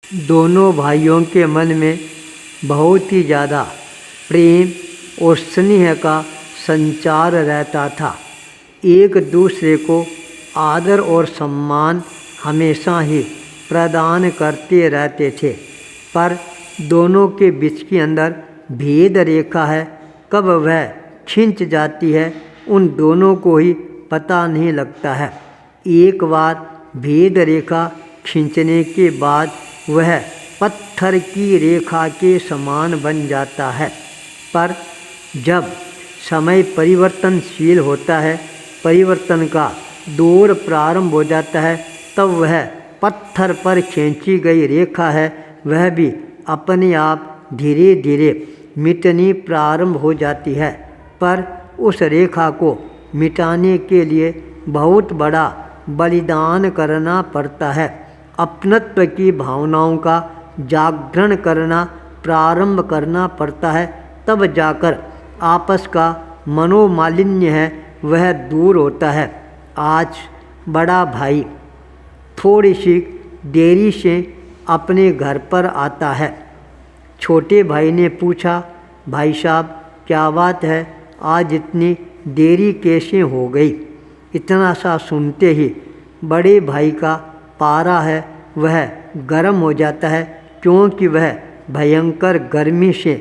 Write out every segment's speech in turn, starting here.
दोनों भाइयों के मन में बहुत ही ज़्यादा प्रेम और स्नेह का संचार रहता था। एक दूसरे को आदर और सम्मान हमेशा ही प्रदान करते रहते थे, पर दोनों के बीच के अंदर भेद रेखा है, कब वह खिंच जाती है उन दोनों को ही पता नहीं लगता है। एक बार भेद रेखा खींचने के बाद वह पत्थर की रेखा के समान बन जाता है, पर जब समय परिवर्तनशील होता है, परिवर्तन का दौर प्रारंभ हो जाता है, तब वह पत्थर पर खींची गई रेखा है वह भी अपने आप धीरे धीरे मिटनी प्रारंभ हो जाती है। पर उस रेखा को मिटाने के लिए बहुत बड़ा बलिदान करना पड़ता है। अपनत्व की भावनाओं का जागरण करना प्रारंभ करना पड़ता है, तब जाकर आपस का मनोमालिन्य है वह दूर होता है। आज बड़ा भाई थोड़ी सी देरी से अपने घर पर आता है। छोटे भाई ने पूछा, भाई साहब क्या बात है, आज इतनी देरी कैसे हो गई? इतना सा सुनते ही बड़े भाई का पारा है वह गर्म हो जाता है, क्योंकि वह भयंकर गर्मी से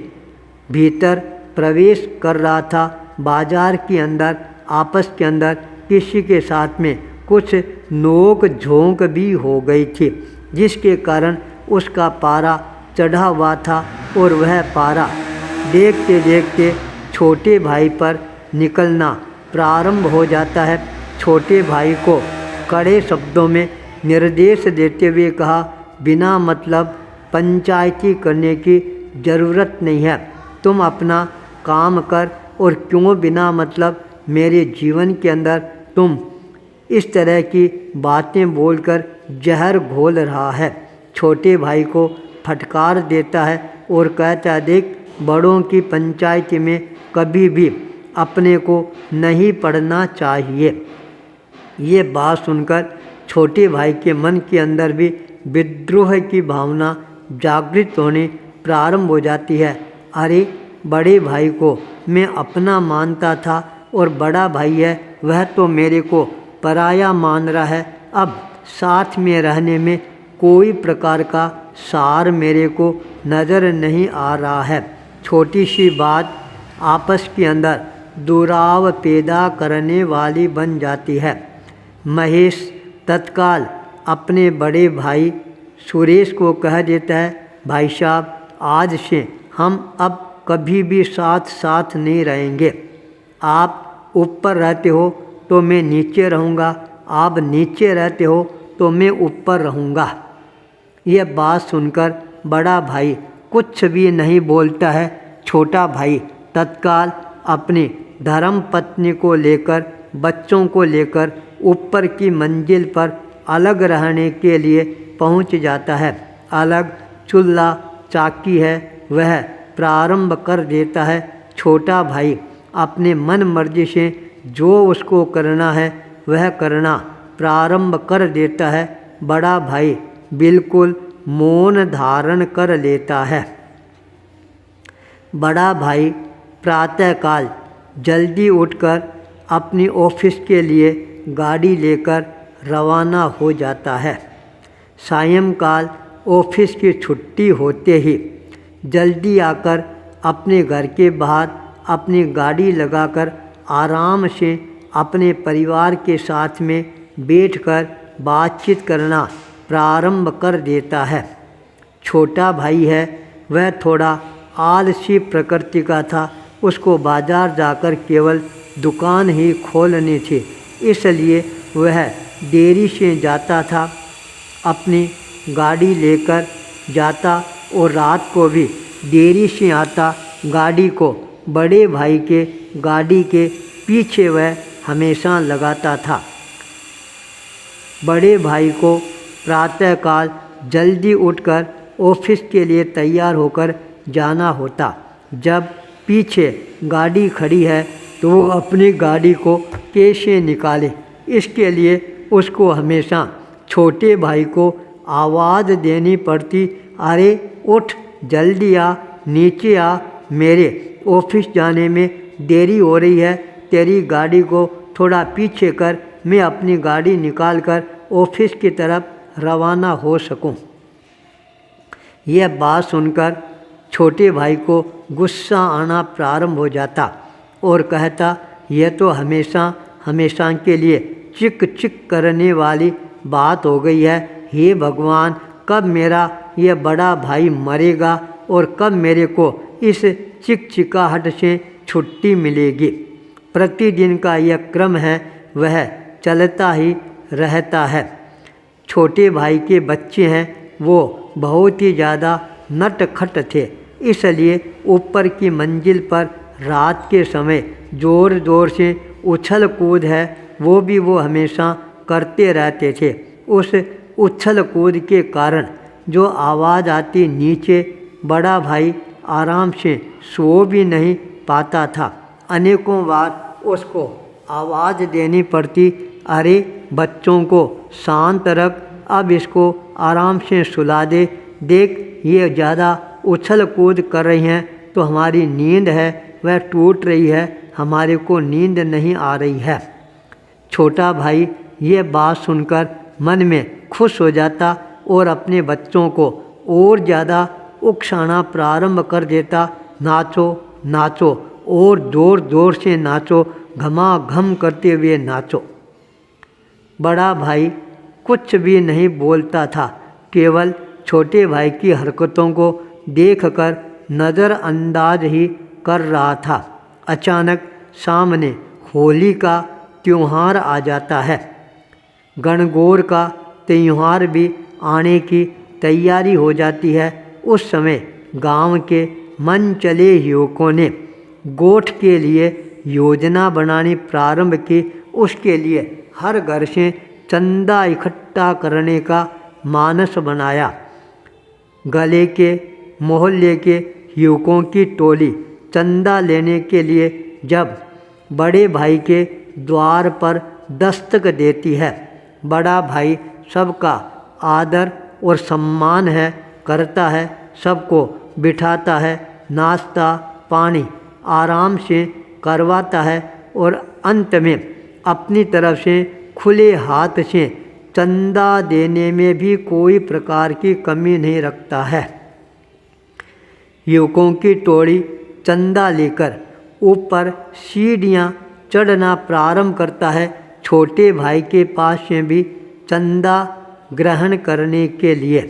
भीतर प्रवेश कर रहा था। बाजार के अंदर आपस के अंदर किसी के साथ में कुछ नोक झोंक भी हो गई थी, जिसके कारण उसका पारा चढ़ा हुआ था और वह पारा देखते देखते छोटे भाई पर निकलना प्रारंभ हो जाता है। छोटे भाई को कड़े शब्दों में निर्देश देते हुए कहा, बिना मतलब पंचायती करने की ज़रूरत नहीं है, तुम अपना काम कर, और क्यों बिना मतलब मेरे जीवन के अंदर तुम इस तरह की बातें बोलकर जहर घोल रहा है। छोटे भाई को फटकार देता है और कहता है, देख बड़ों की पंचायत में कभी भी अपने को नहीं पढ़ना चाहिए। ये बात सुनकर छोटे भाई के मन के अंदर भी विद्रोह की भावना जागृत होने प्रारंभ हो जाती है। अरे बड़े भाई को मैं अपना मानता था और बड़ा भाई है वह तो मेरे को पराया मान रहा है। अब साथ में रहने में कोई प्रकार का सार मेरे को नज़र नहीं आ रहा है। छोटी सी बात आपस के अंदर दुराव पैदा करने वाली बन जाती है। महेश तत्काल अपने बड़े भाई सुरेश को कह देता है, भाई साहब आज से हम अब कभी भी साथ साथ नहीं रहेंगे। आप ऊपर रहते हो तो मैं नीचे रहूँगा, आप नीचे रहते हो तो मैं ऊपर रहूँगा। यह बात सुनकर बड़ा भाई कुछ भी नहीं बोलता है। छोटा भाई तत्काल अपनी धर्म पत्नी को लेकर, बच्चों को लेकर ऊपर की मंजिल पर अलग रहने के लिए पहुंच जाता है। अलग चूल्हा चाकी है वह प्रारंभ कर देता है। छोटा भाई अपने मन मर्जी से जो उसको करना है वह करना प्रारंभ कर देता है। बड़ा भाई बिल्कुल मौन धारण कर लेता है। बड़ा भाई प्रातःकाल जल्दी उठकर अपनी ऑफिस के लिए गाड़ी लेकर रवाना हो जाता है। सायंकाल ऑफिस की छुट्टी होते ही जल्दी आकर अपने घर के बाहर अपनी गाड़ी लगाकर आराम से अपने परिवार के साथ में बैठकर बातचीत करना प्रारंभ कर देता है। छोटा भाई है वह थोड़ा आलसी प्रकृति का था, उसको बाजार जाकर केवल दुकान ही खोलनी थी, इसलिए वह देरी से जाता था, अपनी गाड़ी लेकर जाता और रात को भी देरी से आता। गाड़ी को बड़े भाई के गाड़ी के पीछे वह हमेशा लगाता था। बड़े भाई को प्रातःकाल जल्दी उठकर ऑफिस के लिए तैयार होकर जाना होता। जब पीछे गाड़ी खड़ी है तो वो अपनी गाड़ी को कैसे निकाले, इसके लिए उसको हमेशा छोटे भाई को आवाज़ देनी पड़ती, अरे उठ, जल्दी आ, नीचे आ, मेरे ऑफिस जाने में देरी हो रही है, तेरी गाड़ी को थोड़ा पीछे कर, मैं अपनी गाड़ी निकाल कर ऑफिस की तरफ रवाना हो सकूं। यह बात सुनकर छोटे भाई को गुस्सा आना प्रारंभ हो जाता और कहता, यह तो हमेशा के लिए चिक चिक करने वाली बात हो गई है। हे भगवान, कब मेरा यह बड़ा भाई मरेगा और कब मेरे को इस चिकचिकाहट से छुट्टी मिलेगी। प्रतिदिन का यह क्रम है, वह चलता ही रहता है। छोटे भाई के बच्चे हैं, वो बहुत ही ज़्यादा नटखट थे, इसलिए ऊपर की मंजिल पर रात के समय ज़ोर ज़ोर से उछल कूद है वो हमेशा करते रहते थे। उस उछल कूद के कारण जो आवाज़ आती, नीचे बड़ा भाई आराम से सो भी नहीं पाता था। अनेकों बार उसको आवाज़ देनी पड़ती, अरे बच्चों को शांत रख, अब इसको आराम से सुला दे, देख ये ज़्यादा उछल कूद कर रही हैं तो हमारी नींद है वह टूट रही है, हमारे को नींद नहीं आ रही है। छोटा भाई ये बात सुनकर मन में खुश हो जाता और अपने बच्चों को और ज़्यादा उकसाना प्रारंभ कर देता, नाचो नाचो और ज़ोर ज़ोर से नाचो, घमाघम करते हुए नाचो। बड़ा भाई कुछ भी नहीं बोलता था, केवल छोटे भाई की हरकतों को देखकर नज़रअंदाज ही कर रहा था। अचानक सामने होली का त्यौहार आ जाता है। गणगौर का त्यौहार भी आने की तैयारी हो जाती है। उस समय गांव के मन चले युवकों ने गोठ के लिए योजना बनानी प्रारंभ की। उसके लिए हर घर से चंदा इकट्ठा करने का मानस बनाया। गले के मोहल्ले के युवकों की टोली चंदा लेने के लिए जब बड़े भाई के द्वार पर दस्तक देती है, बड़ा भाई सबका आदर और सम्मान करता है, सबको बिठाता है, नाश्ता पानी आराम से करवाता है और अंत में अपनी तरफ से खुले हाथ से चंदा देने में भी कोई प्रकार की कमी नहीं रखता है। युवकों की टोली चंदा लेकर ऊपर सीढ़ियाँ चढ़ना प्रारंभ करता है। छोटे भाई के पास से भी चंदा ग्रहण करने के लिए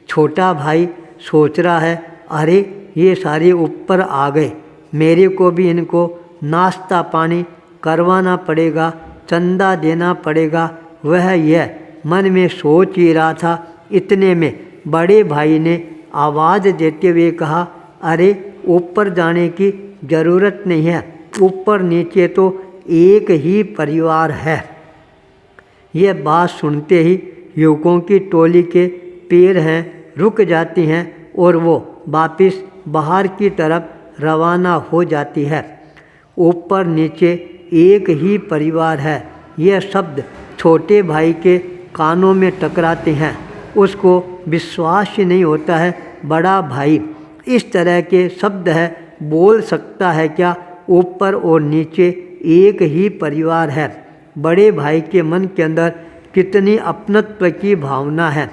छोटा भाई सोच रहा है, अरे ये सारे ऊपर आ गए, मेरे को भी इनको नाश्ता पानी करवाना पड़ेगा, चंदा देना पड़ेगा। वह यह मन में सोच ही रहा था, इतने में बड़े भाई ने आवाज़ देते हुए कहा, अरे ऊपर जाने की ज़रूरत नहीं है, ऊपर नीचे तो एक ही परिवार है। यह बात सुनते ही युवकों की टोली के पैर रुक जाती हैं और वो वापस बाहर की तरफ रवाना हो जाती है। ऊपर नीचे एक ही परिवार है, यह शब्द छोटे भाई के कानों में टकराते हैं। उसको विश्वास ही नहीं होता है, बड़ा भाई इस तरह के शब्द बोल सकता है क्या? ऊपर और नीचे एक ही परिवार है। बड़े भाई के मन के अंदर कितनी अपनत्व की भावना है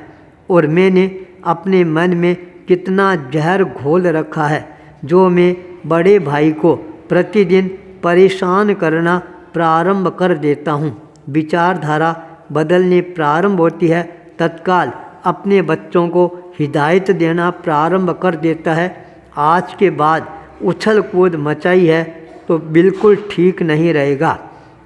और मैंने अपने मन में कितना जहर घोल रखा है, जो मैं बड़े भाई को प्रतिदिन परेशान करना प्रारंभ कर देता हूँ। विचारधारा बदलनी प्रारंभ होती है, तत्काल अपने बच्चों को हिदायत देना प्रारंभ कर देता है। आज के बाद उछल कूद मचाई है तो बिल्कुल ठीक नहीं रहेगा।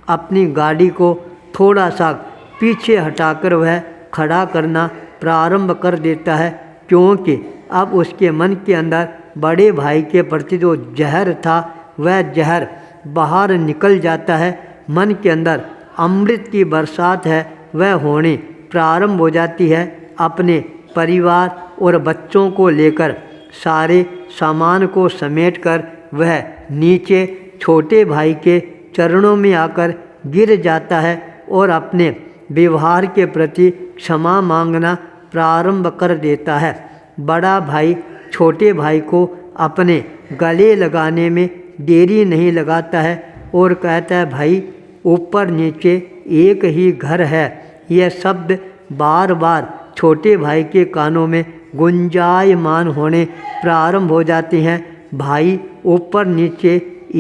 अपनी गाड़ी को थोड़ा सा पीछे हटाकर वह खड़ा करना प्रारंभ कर देता है, क्योंकि अब उसके मन के अंदर बड़े भाई के प्रति जो जहर था वह जहर बाहर निकल जाता है। मन के अंदर अमृत की बरसात वह होने प्रारंभ हो जाती है। अपने परिवार और बच्चों को लेकर सारे सामान को समेटकर वह नीचे छोटे भाई के चरणों में आकर गिर जाता है और अपने व्यवहार के प्रति क्षमा मांगना प्रारंभ कर देता है। बड़ा भाई छोटे भाई को अपने गले लगाने में देरी नहीं लगाता है और कहता है, भाई ऊपर नीचे एक ही घर है। यह शब्द बार बार छोटे भाई के कानों में गुंजायमान होने प्रारंभ हो जाते हैं। भाई ऊपर नीचे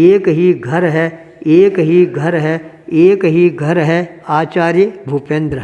एक ही घर है, एक ही घर है, एक ही घर है। आचार्य भूपेंद्र।